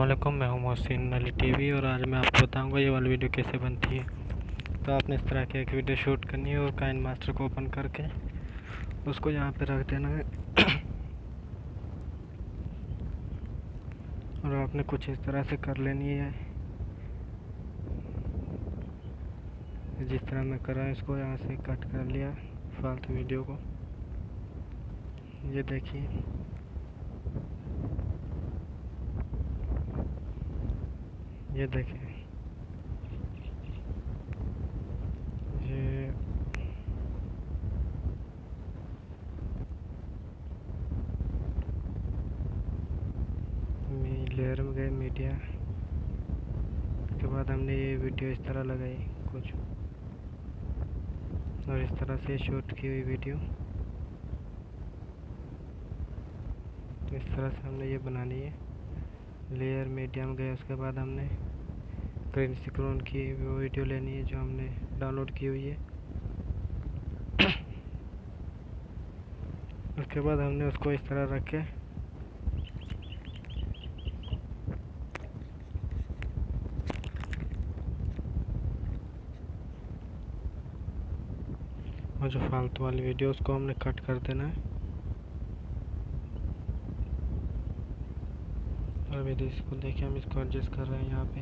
अस्सलामुअलैकुम, मैं हूं मोहसिन अली टीवी और आज मैं आपको बताऊंगा ये वाली वीडियो कैसे बनती है। तो आपने इस तरह की एक वीडियो शूट करनी है और काइन मास्टर को ओपन करके उसको यहाँ पे रख देना है। और आपने कुछ इस तरह से कर लेनी है, जिस तरह मैं कर रहा हूँ। इसको यहाँ से कट कर लिया फालतू वीडियो को। ये देखिए, ये देखिए, ये लेयर में गए मीडिया के बाद हमने ये वीडियो इस तरह लगाई कुछ, और इस तरह से शूट की हुई वीडियो इस तरह से हमने ये बनानी है। लेयर मीडिया में गए, उसके बाद हमने ग्रीन स्क्रीन की वो वीडियो लेनी है जो हमने डाउनलोड की हुई है। उसके बाद हमने उसको इस तरह रख के और जो फालतू वाली वीडियो उसको हमने कट कर देना है। और अभी इसको देखिए, हम इसको एडजस्ट कर रहे हैं यहाँ पे।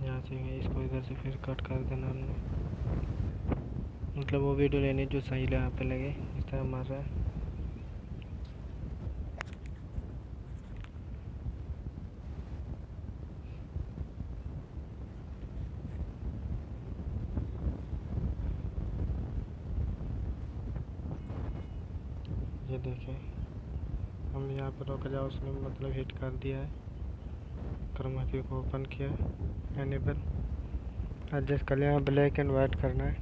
यहाँ से इसको इधर से फिर कट कर देना हमने, मतलब वो वीडियो लेनी जो सही यहाँ पे लगे, इस तरह मार रहा है। ये देखें, हम यहाँ पर रोक जाओ, उसने मतलब हिट कर दिया है। क्रोमा की को ओपन किया, एनेबल एडजस्ट कर लिया। ब्लैक एंड वाइट करना है।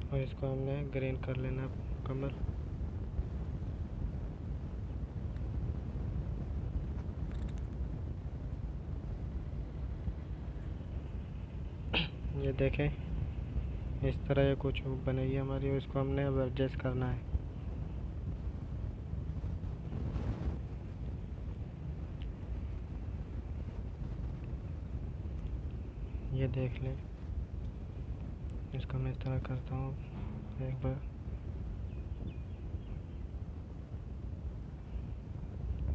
और इसको हमने ग्रीन कर लेना कमर। ये देखें, इस तरह ये कुछ बनेगी हमारी, और इसको हमने अब एडजस्ट करना है। ये देख लें, इसको मैं इस तरह करता हूँ एक बार,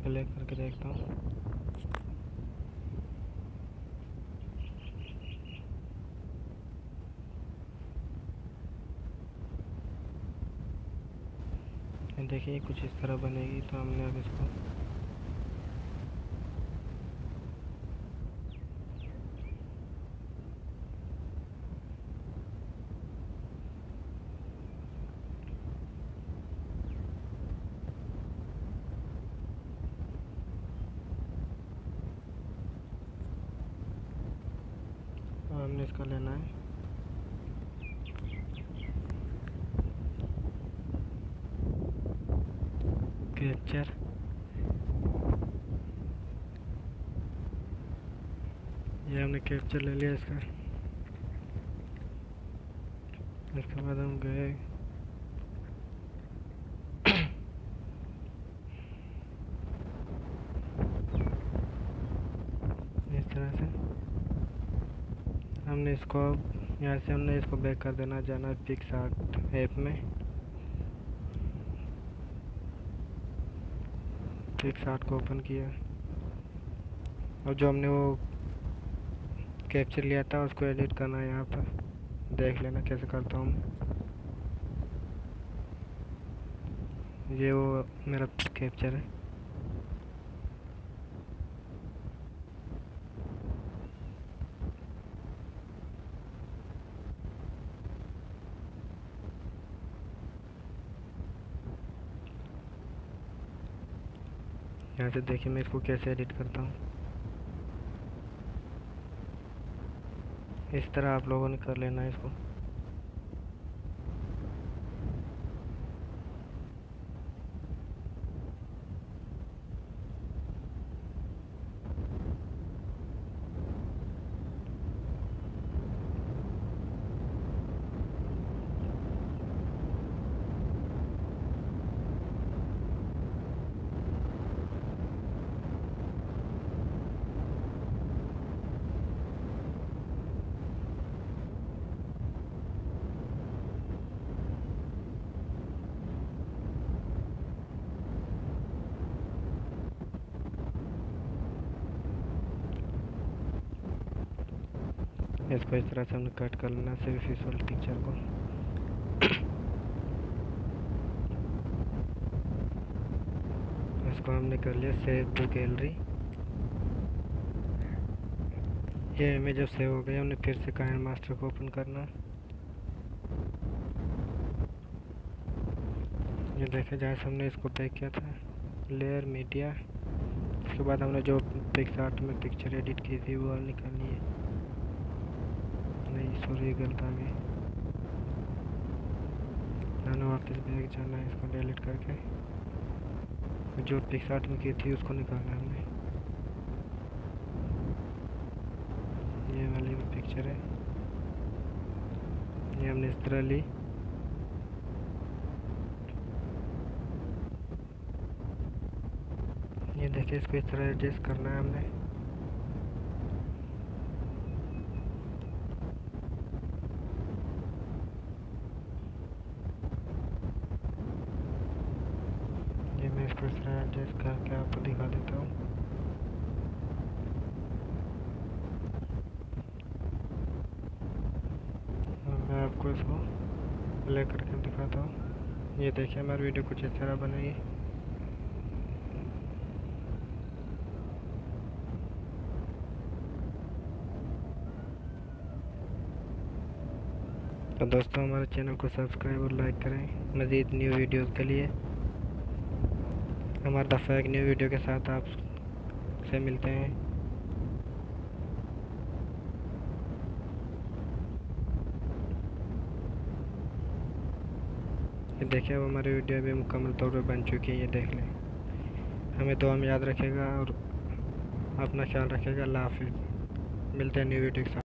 प्ले करके देखता हूँ। देखिए कुछ इस तरह बनेगी। तो हमने अब इसको हमने इसका लेना है कैप्चर। ये हमने कैप्चर ले लिया इसका। इसके बाद हम गए इस तरह से। हमने इसको यहाँ से हमने इसको बैक कर देना, जाना पिक्सआर्ट ऐप में। पिक्सआर्ट को ओपन किया और जो हमने वो कैप्चर लिया था उसको एडिट करना है। यहाँ पर देख लेना कैसे करता हूँ। ये वो मेरा कैप्चर है। यहाँ से देखिए मैं इसको कैसे एडिट करता हूँ। इस तरह आप लोगों ने कर लेना है इसको। इसको इस तरह से हमने कट कर लेना सिर्फ इस वाले पिक्चर को। इसको हमने कर लिया सेव टू गैलरी। ये इमेज जब सेव हो गया हमने फिर से काइन मास्टर को ओपन करना। ये देखे जहाँ से हमने इसको बैक किया था, लेयर मीडिया। उसके बाद हमने जो पिक्सआर्ट में पिक्चर एडिट की थी वो निकालनी है। नहीं सॉरी गलत आ गई, मैंने वापस बैक जाना है, इसको डिलीट करके जो पिक्सआर्ट में की थी उसको निकालना है हमने। ये वाली पिक्चर है, ये हमने इस तरह ली। ये देखिए इसको इस तरह एडजस्ट करना है हमने। ये मैं इसको इस तरह एडजस्ट करके आपको दिखा देता हूँ। मैं आपको इसको प्ले करके दिखाता हूँ। ये देखिए हमारी वीडियो कुछ इस तरह बनेगी। तो दोस्तों हमारे चैनल को सब्सक्राइब और लाइक करें मज़ीद न्यू वीडियोस के लिए। हमारे दफ़ा एक न्यू वीडियो के साथ आप से मिलते हैं। ये देखिए अब हमारी वीडियो अभी मुकम्मल तौर पर बन चुकी है। ये देख लें, हमें दुआ में याद रखेगा और अपना ख्याल रखेगा। अल्लाह हाफिज़। मिलते हैं न्यू वीडियो के साथ।